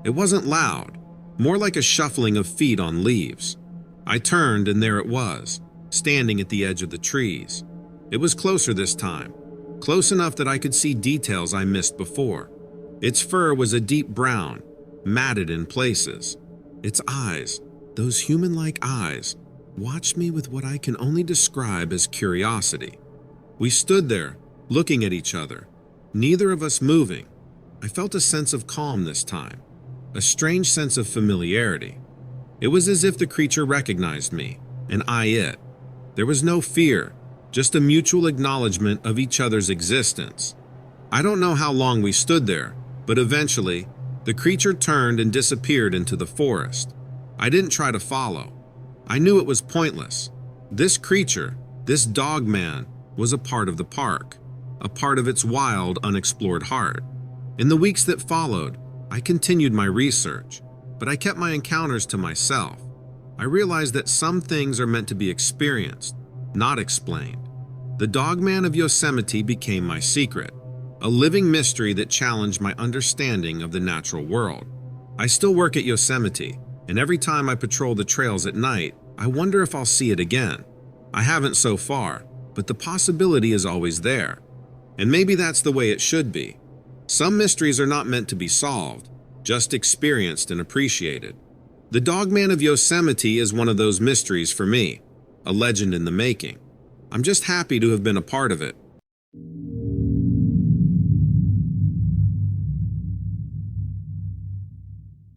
It wasn't loud, more like a shuffling of feet on leaves. I turned and there it was, standing at the edge of the trees. It was closer this time, close enough that I could see details I missed before. Its fur was a deep brown, matted in places. Its eyes, those human-like eyes, watched me with what I can only describe as curiosity. We stood there, looking at each other, neither of us moving. I felt a sense of calm this time, a strange sense of familiarity. It was as if the creature recognized me, and I it. There was no fear, just a mutual acknowledgement of each other's existence. I don't know how long we stood there, but eventually, the creature turned and disappeared into the forest. I didn't try to follow. I knew it was pointless. This creature, this dog man, was a part of the park, a part of its wild, unexplored heart. In the weeks that followed, I continued my research, but I kept my encounters to myself. I realized that some things are meant to be experienced, not explained. The Dogman of Yosemite became my secret, a living mystery that challenged my understanding of the natural world. I still work at Yosemite, and every time I patrol the trails at night, I wonder if I'll see it again. I haven't so far, but the possibility is always there. And maybe that's the way it should be. Some mysteries are not meant to be solved, just experienced and appreciated. The Dogman of Yosemite is one of those mysteries for me, a legend in the making. I'm just happy to have been a part of it.